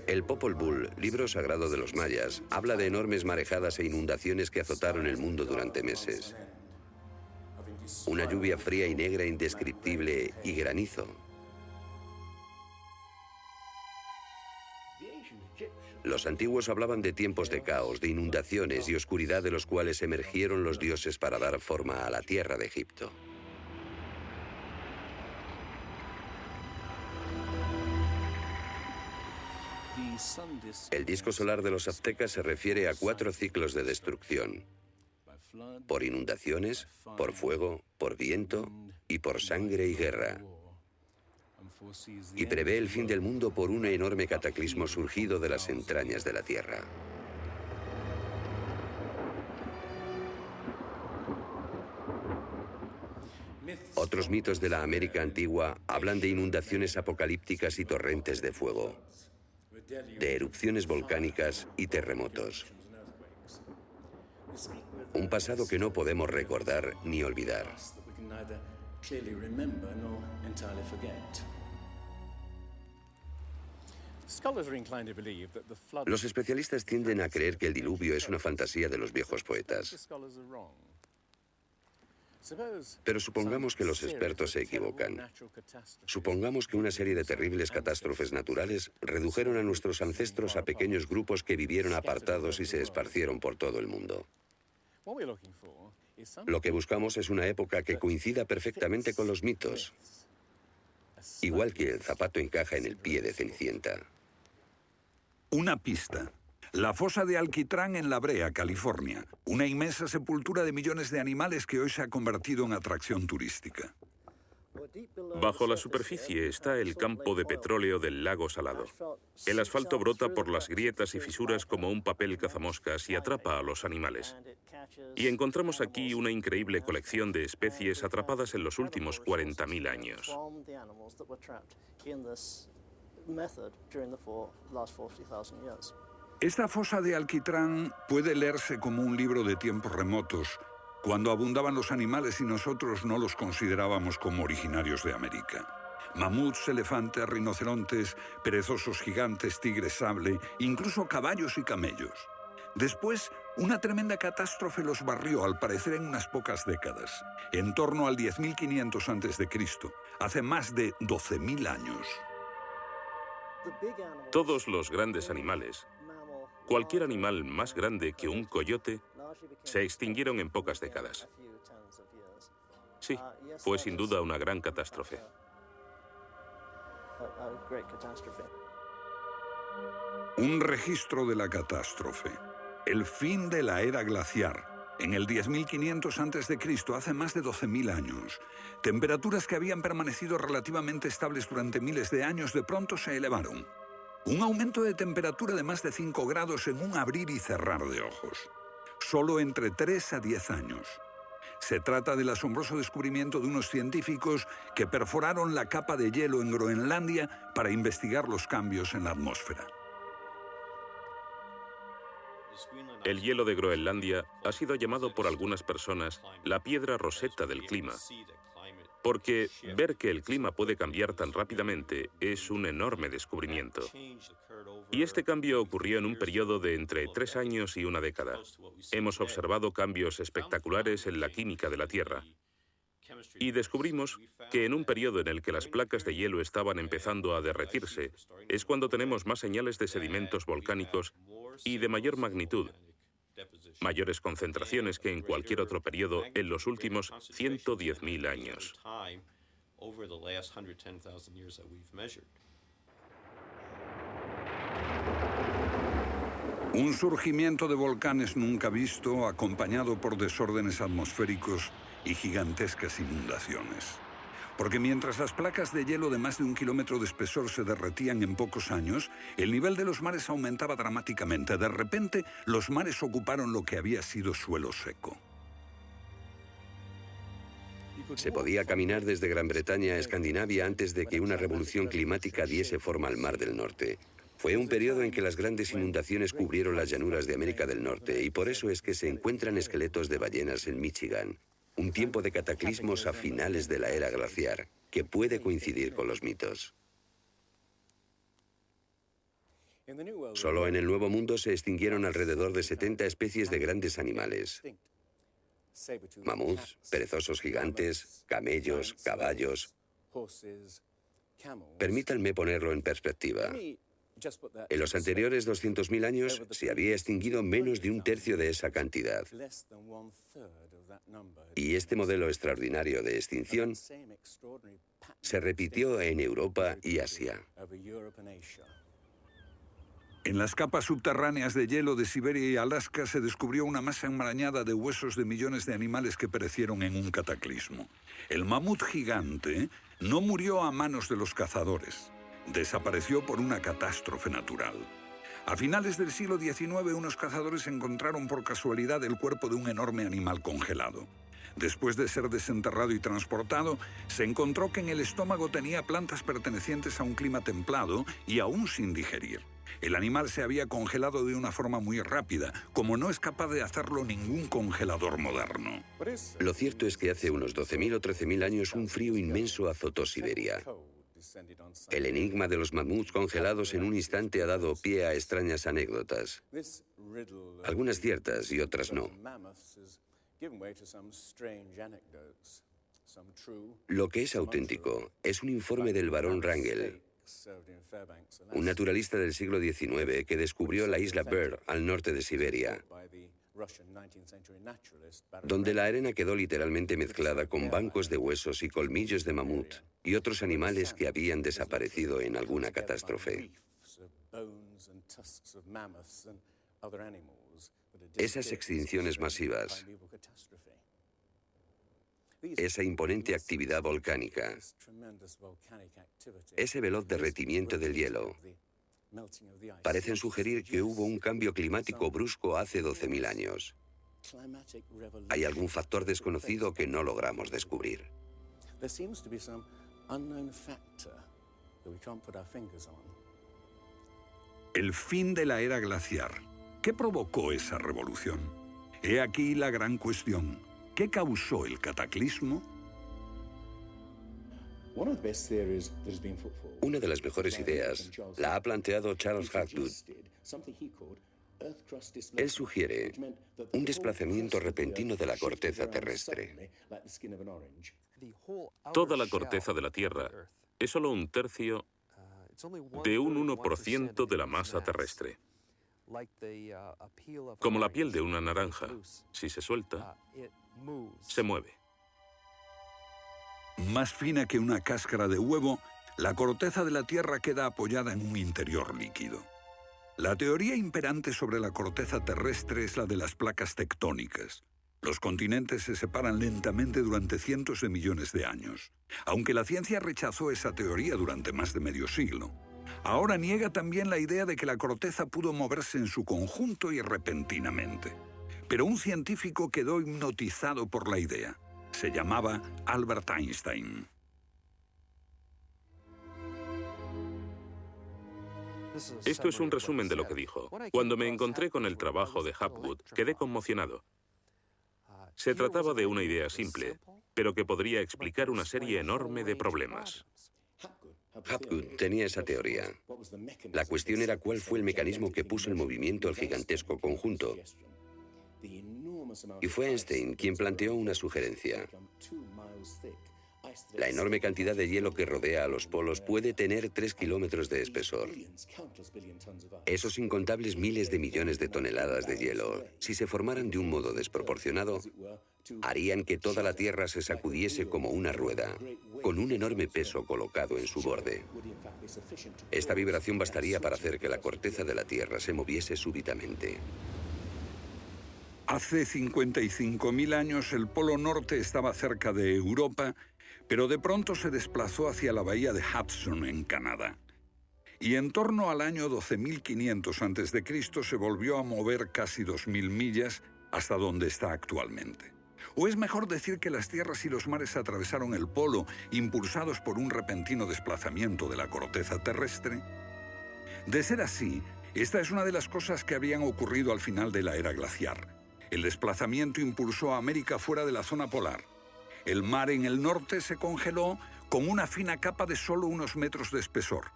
El Popol Vuh, libro sagrado de los mayas, habla de enormes marejadas e inundaciones que azotaron el mundo durante meses. una lluvia fría y negra indescriptible y granizo. Los antiguos hablaban de tiempos de caos, de inundaciones y oscuridad de los cuales emergieron los dioses para dar forma a la tierra de Egipto. El disco solar de los aztecas se refiere a 4 ciclos de destrucción: por inundaciones, por fuego, por viento y por sangre y guerra. Y prevé el fin del mundo por un enorme cataclismo surgido de las entrañas de la tierra. Otros mitos de la América antigua hablan de inundaciones apocalípticas y torrentes de fuego, de erupciones volcánicas y terremotos. Un pasado que no podemos recordar ni olvidar. Los especialistas tienden a creer que el diluvio es una fantasía de los viejos poetas. Pero supongamos que los expertos se equivocan. Supongamos que una serie de terribles catástrofes naturales redujeron a nuestros ancestros a pequeños grupos que vivieron apartados y se esparcieron por todo el mundo. Lo que buscamos es una época que coincida perfectamente con los mitos, igual que el zapato encaja en el pie de Cenicienta. Una pista. La fosa de Alquitrán en La Brea, California. Una inmensa sepultura de millones de animales que hoy se ha convertido en atracción turística. Bajo la superficie está el campo de petróleo del lago Salado. El asfalto brota por las grietas y fisuras como un papel cazamoscas y atrapa a los animales. Y encontramos aquí una increíble colección de especies atrapadas en los últimos 40.000 años. Esta fosa de Alquitrán puede leerse como un libro de tiempos remotos, cuando abundaban los animales y nosotros no los considerábamos como originarios de América. Mamuts, elefantes, rinocerontes, perezosos gigantes, tigres sable, incluso caballos y camellos. Después, una tremenda catástrofe los barrió, al parecer en unas pocas décadas, en torno al 10.500 a.C., hace más de 12.000 años. Todos los grandes animales, cualquier animal más grande que un coyote, se extinguieron en pocas décadas. Sí, fue sin duda una gran catástrofe. Un registro de la catástrofe. El fin de la era glaciar. En el 10.500 a.C., hace más de 12.000 años. Temperaturas que habían permanecido relativamente estables durante miles de años de pronto se elevaron. Un aumento de temperatura de más de 5 grados en un abrir y cerrar de ojos. Solo entre 3 a 10 años. Se trata del asombroso descubrimiento de unos científicos que perforaron la capa de hielo en Groenlandia para investigar los cambios en la atmósfera. El hielo de Groenlandia ha sido llamado por algunas personas la piedra roseta del clima, porque ver que el clima puede cambiar tan rápidamente es un enorme descubrimiento. Y este cambio ocurrió en un periodo de entre 3 años y una década. Hemos observado cambios espectaculares en la química de la Tierra. Y descubrimos que en un periodo en el que las placas de hielo estaban empezando a derretirse, es cuando tenemos más señales de sedimentos volcánicos y de mayor magnitud, mayores concentraciones que en cualquier otro periodo en los últimos 110.000 años. Un surgimiento de volcanes nunca visto, acompañado por desórdenes atmosféricos y gigantescas inundaciones. Porque mientras las placas de hielo de más de 1 kilómetro de espesor se derretían en pocos años, el nivel de los mares aumentaba dramáticamente. De repente, los mares ocuparon lo que había sido suelo seco. Se podía caminar desde Gran Bretaña a Escandinavia antes de que una revolución climática diese forma al Mar del Norte. Fue un periodo en que las grandes inundaciones cubrieron las llanuras de América del Norte y por eso es que se encuentran esqueletos de ballenas en Michigan. Un tiempo de cataclismos a finales de la era glaciar, que puede coincidir con los mitos. Solo en el Nuevo Mundo se extinguieron alrededor de 70 especies de grandes animales. Mamuts, perezosos gigantes, camellos, caballos. Permítanme ponerlo en perspectiva. En los anteriores 200.000 años se había extinguido menos de un tercio de esa cantidad. Y este modelo extraordinario de extinción se repitió en Europa y Asia. En las capas subterráneas de hielo de Siberia y Alaska se descubrió una masa enmarañada de huesos de millones de animales que perecieron en un cataclismo. El mamut gigante no murió a manos de los cazadores. Desapareció por una catástrofe natural. A finales del siglo XIX, unos cazadores encontraron por casualidad el cuerpo de un enorme animal congelado. Después de ser desenterrado y transportado, se encontró que en el estómago tenía plantas pertenecientes a un clima templado y aún sin digerir. El animal se había congelado de una forma muy rápida, como no es capaz de hacerlo ningún congelador moderno. Lo cierto es que hace unos 12.000 o 13.000 años un frío inmenso azotó Siberia. El enigma de los mamuts congelados en un instante ha dado pie a extrañas anécdotas. Algunas ciertas y otras no. Lo que es auténtico es un informe del barón Wrangel, un naturalista del siglo XIX que descubrió la isla Byrd al norte de Siberia, donde la arena quedó literalmente mezclada con bancos de huesos y colmillos de mamut y otros animales que habían desaparecido en alguna catástrofe. Esas extinciones masivas, esa imponente actividad volcánica, ese veloz derretimiento del hielo, parecen sugerir que hubo un cambio climático brusco hace 12.000 años. Hay algún factor desconocido que no logramos descubrir. El fin de la era glaciar. ¿Qué provocó esa revolución? He aquí la gran cuestión. ¿Qué causó el cataclismo? Una de las mejores ideas la ha planteado Charles Hapgood. Él sugiere un desplazamiento repentino de la corteza terrestre. Toda la corteza de la Tierra es solo un tercio de un 1% de la masa terrestre. Como la piel de una naranja, si se suelta, se mueve. Más fina que una cáscara de huevo, la corteza de la Tierra queda apoyada en un interior líquido. La teoría imperante sobre la corteza terrestre es la de las placas tectónicas. Los continentes se separan lentamente durante cientos de millones de años, aunque la ciencia rechazó esa teoría durante más de medio siglo. Ahora niega también la idea de que la corteza pudo moverse en su conjunto y repentinamente. Pero un científico quedó hipnotizado por la idea. Se llamaba Albert Einstein. Esto es un resumen de lo que dijo. Cuando me encontré con el trabajo de Hapgood, quedé conmocionado. Se trataba de una idea simple, pero que podría explicar una serie enorme de problemas. Hapgood tenía esa teoría. La cuestión era cuál fue el mecanismo que puso en movimiento el gigantesco conjunto. Y fue Einstein quien planteó una sugerencia. La enorme cantidad de hielo que rodea a los polos puede tener 3 kilómetros de espesor. Esos incontables miles de millones de toneladas de hielo, si se formaran de un modo desproporcionado, harían que toda la Tierra se sacudiese como una rueda, con un enorme peso colocado en su borde. Esta vibración bastaría para hacer que la corteza de la Tierra se moviese súbitamente. Hace 55.000 años el Polo Norte estaba cerca de Europa, pero de pronto se desplazó hacia la bahía de Hudson, en Canadá. Y en torno al año 12.500 a.C. se volvió a mover casi 2.000 millas hasta donde está actualmente. O es mejor decir que las tierras y los mares atravesaron el polo, impulsados por un repentino desplazamiento de la corteza terrestre. De ser así, esta es una de las cosas que habrían ocurrido al final de la era glaciar. El desplazamiento impulsó a América fuera de la zona polar. El mar en el norte se congeló con una fina capa de solo unos metros de espesor.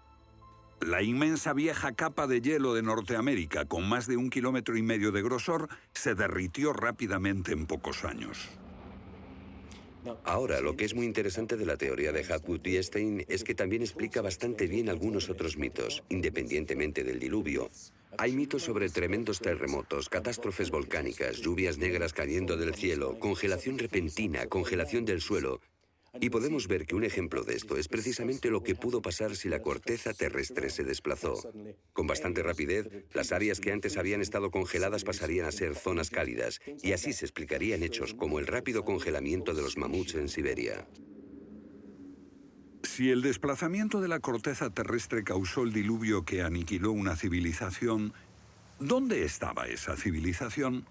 La inmensa vieja capa de hielo de Norteamérica, con más de 1,5 kilómetros de grosor, se derritió rápidamente en pocos años. Ahora, lo que es muy interesante de la teoría de Hapgood y Stein es que también explica bastante bien algunos otros mitos, independientemente del diluvio. Hay mitos sobre tremendos terremotos, catástrofes volcánicas, lluvias negras cayendo del cielo, congelación repentina, congelación del suelo. Y podemos ver que un ejemplo de esto es precisamente lo que pudo pasar si la corteza terrestre se desplazó. Con bastante rapidez, las áreas que antes habían estado congeladas pasarían a ser zonas cálidas, y así se explicarían hechos como el rápido congelamiento de los mamuts en Siberia. Si el desplazamiento de la corteza terrestre causó el diluvio que aniquiló una civilización, ¿dónde estaba esa civilización?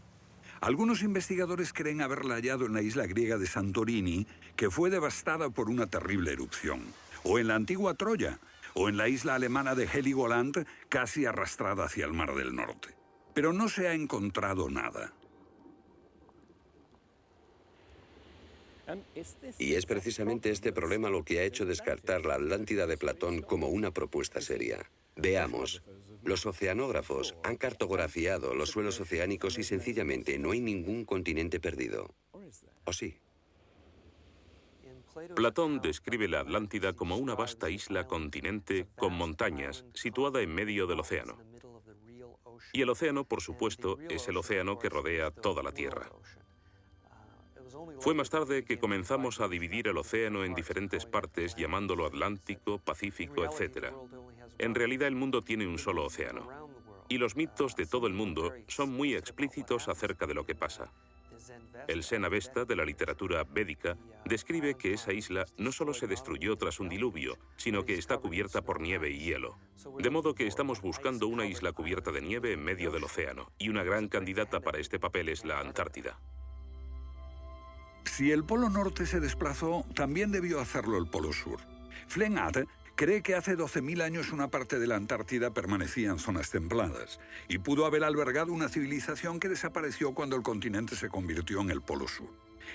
Algunos investigadores creen haberla hallado en la isla griega de Santorini, que fue devastada por una terrible erupción, o en la antigua Troya, o en la isla alemana de Heligoland, casi arrastrada hacia el Mar del Norte. Pero no se ha encontrado nada. Y es precisamente este problema lo que ha hecho descartar la Atlántida de Platón como una propuesta seria. Veamos. Los oceanógrafos han cartografiado los suelos oceánicos y sencillamente no hay ningún continente perdido. ¿O sí? Platón describe la Atlántida como una vasta isla-continente con montañas, situada en medio del océano. Y el océano, por supuesto, es el océano que rodea toda la Tierra. Fue más tarde que comenzamos a dividir el océano en diferentes partes, llamándolo Atlántico, Pacífico, etc. En realidad el mundo tiene un solo océano. Y los mitos de todo el mundo son muy explícitos acerca de lo que pasa. El Zen-Avesta de la literatura védica describe que esa isla no solo se destruyó tras un diluvio, sino que está cubierta por nieve y hielo. De modo que estamos buscando una isla cubierta de nieve en medio del océano, y una gran candidata para este papel es la Antártida. Si el Polo Norte se desplazó, también debió hacerlo el Polo Sur. Flengad cree que hace 12.000 años una parte de la Antártida permanecía en zonas templadas y pudo haber albergado una civilización que desapareció cuando el continente se convirtió en el Polo Sur.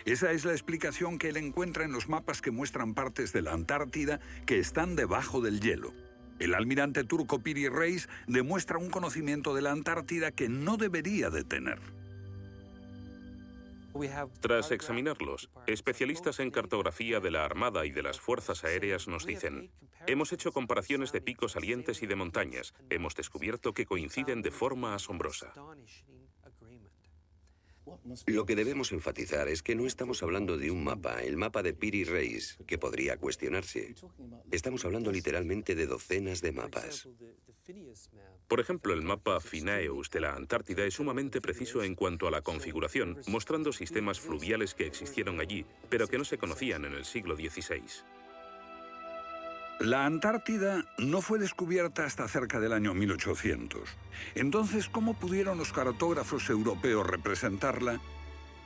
Esa es la explicación que él encuentra en los mapas que muestran partes de la Antártida que están debajo del hielo. El almirante turco Piri Reis demuestra un conocimiento de la Antártida que no debería de tener. Tras examinarlos, especialistas en cartografía de la Armada y de las Fuerzas Aéreas nos dicen: hemos hecho comparaciones de picos salientes y de montañas. Hemos descubierto que coinciden de forma asombrosa. Lo que debemos enfatizar es que no estamos hablando de un mapa, el mapa de Piri Reis, que podría cuestionarse. Estamos hablando literalmente de docenas de mapas. Por ejemplo, el mapa Phineus de la Antártida es sumamente preciso en cuanto a la configuración, mostrando sistemas fluviales que existieron allí, pero que no se conocían en el siglo XVI. La Antártida no fue descubierta hasta cerca del año 1800. Entonces, ¿cómo pudieron los cartógrafos europeos representarla?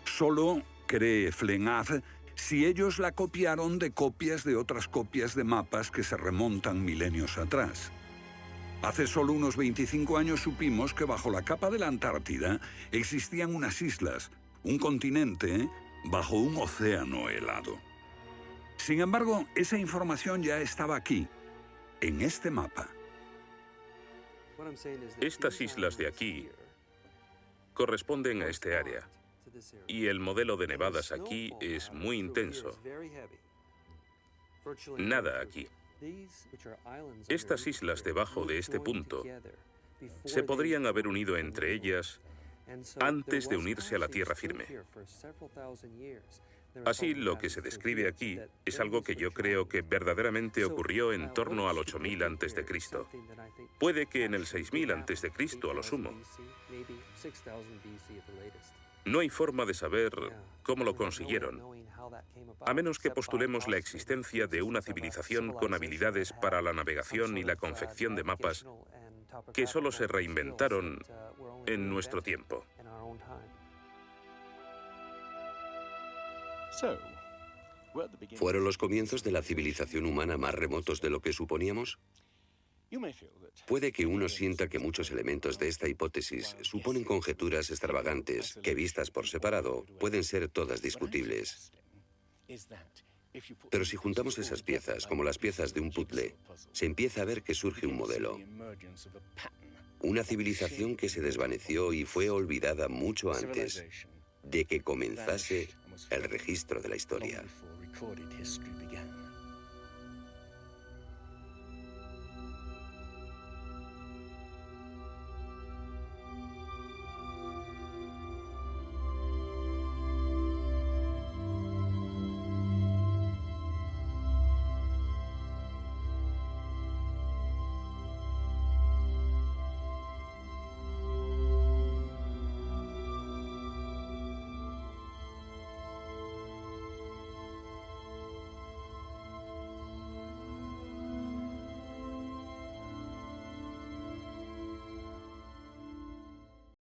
Solo, cree Flengad, si ellos la copiaron de copias de otras copias de mapas que se remontan milenios atrás. Hace solo unos 25 años supimos que bajo la capa de la Antártida existían unas islas, un continente, bajo un océano helado. Sin embargo, esa información ya estaba aquí, en este mapa. Estas islas de aquí corresponden a este área, y el modelo de nevadas aquí es muy intenso. Nada aquí. Estas islas debajo de este punto se podrían haber unido entre ellas antes de unirse a la tierra firme. Así, lo que se describe aquí es algo que yo creo que verdaderamente ocurrió en torno al 8000 a.C. Puede que en el 6000 a.C. a lo sumo. No hay forma de saber cómo lo consiguieron, a menos que postulemos la existencia de una civilización con habilidades para la navegación y la confección de mapas que solo se reinventaron en nuestro tiempo. ¿Fueron los comienzos de la civilización humana más remotos de lo que suponíamos? Puede que uno sienta que muchos elementos de esta hipótesis suponen conjeturas extravagantes que, vistas por separado, pueden ser todas discutibles. Pero si juntamos esas piezas como las piezas de un puzzle, se empieza a ver que surge un modelo. Una civilización que se desvaneció y fue olvidada mucho antes de que comenzase el registro de la historia.